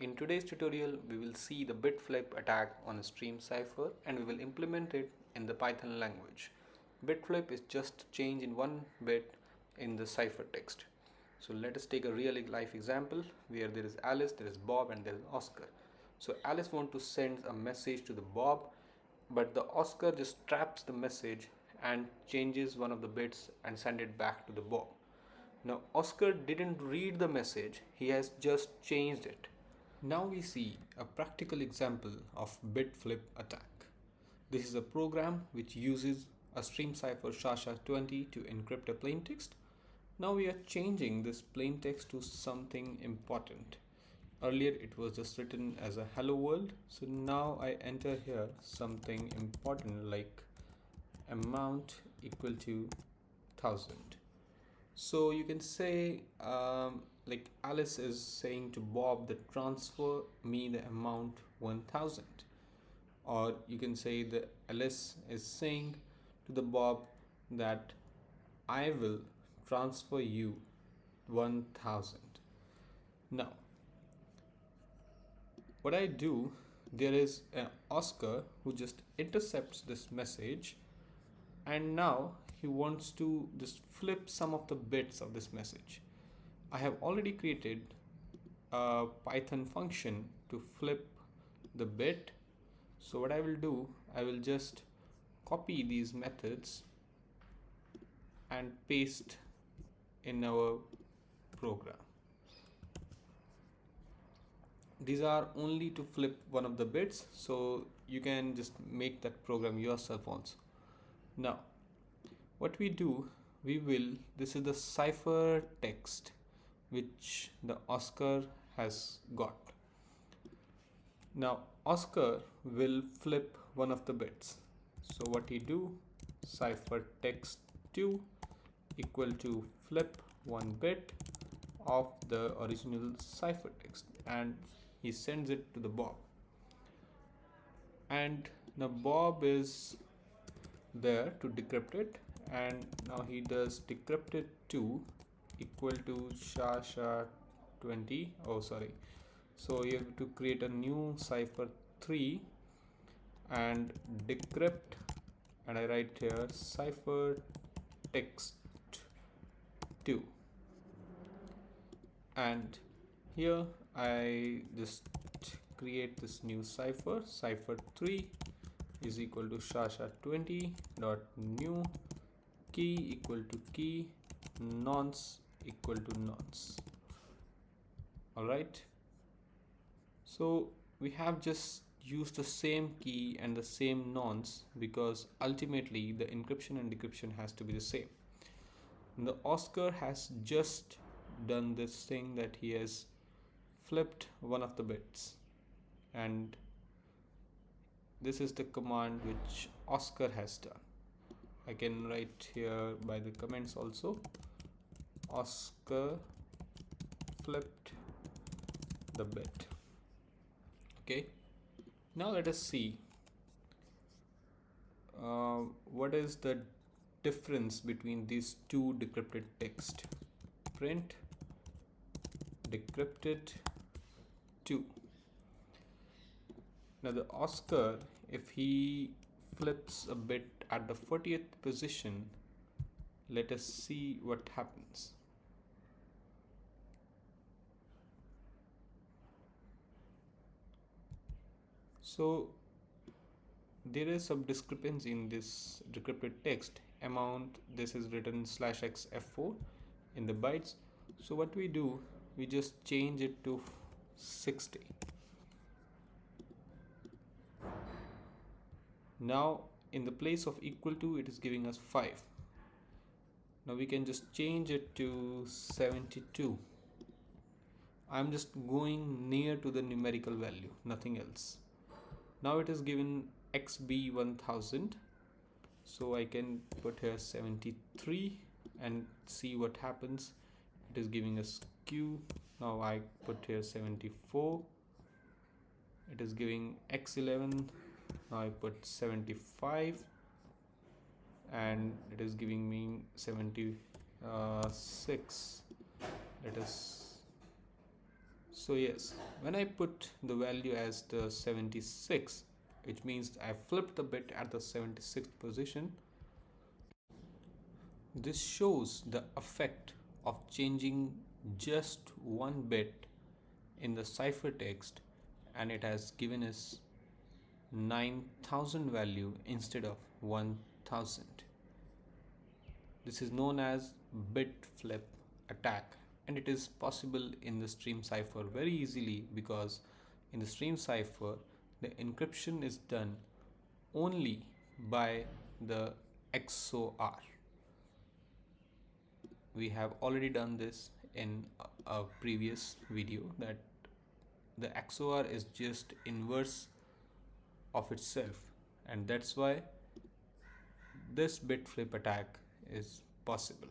In today's tutorial, we will see the bit flip attack on a stream cipher and we will implement it in the Python language. Bit flip is just change in one bit in the ciphertext. So let us take a real life example where there is Alice, there is Bob and there is Oscar. So Alice wants to send a message to the Bob, but the Oscar just traps the message and changes one of the bits and send it back to the Bob. Now Oscar didn't read the message, he has just changed it. Now we see a practical example of bit flip attack. This is a program which uses a stream cipher SHA-SHA-20 to encrypt a plaintext. Now we are changing this plaintext to something important. Earlier it was just written as a hello world, so now I enter here something important like amount equal to 1000. So you can say like Alice is saying to Bob that transfer me the amount 1000, or you can say that Alice is saying to the Bob that I will transfer you 1000. Now what I do, there is an Oscar who just intercepts this message and now he wants to just flip some of the bits of this message. I have already created a Python function to flip the bit. So what I will do, I will just copy these methods and paste in our program. These are only to flip one of the bits, so you can just make that program yourself also. Now what we do, this is the ciphertext which the Oscar has got. Now Oscar will flip one of the bits. So what he do, ciphertext2 equal to flip one bit of the original ciphertext, and he sends it to the Bob. And now Bob is there to decrypt it, and now he does decrypted 2 equal to SHA-SHA-20. Oh sorry, so you have to create a new cipher 3 and decrypt, and I write here ciphertext 2, and here I just create this new cipher 3 is equal to SHA-SHA-20 dot new key equal to key nonce equal to nonce. Alright, so we have just used the same key and the same nonce because ultimately the encryption and decryption has to be the same. And the Oscar has just done this thing that he has flipped one of the bits, and this is the command which Oscar has done. I can write here by the comments also, Oscar flipped the bit. Okay, now let us see what is the difference between these two decrypted text. Print decrypted 2. Now the Oscar, if he flips a bit at the 40th position, let us see what happens. So there is some discrepancy in this decrypted text. Amount, this is written /x f4 in the bytes. So what we do, we just change it to 60. Now in the place of equal to, it is giving us 5. Now we can just change it to 72. I'm just going near to the numerical value, nothing else. Now it is given XB 1000, so I can put here 73 and see what happens. It is giving us Q. Now I put here 74. It is giving X11. Now I put 75 and it is giving me 76. Let us So yes, when I put the value as the 76, which means I flipped the bit at the 76th position, this shows the effect of changing just one bit in the ciphertext, and it has given us 9000 value instead of 1000. This is known as bit flip attack, and it is possible in the stream cipher very easily because in the stream cipher the encryption is done only by the XOR. We have already done this in a previous video, that the XOR is just inverse of itself, and that's why this bit flip attack is possible.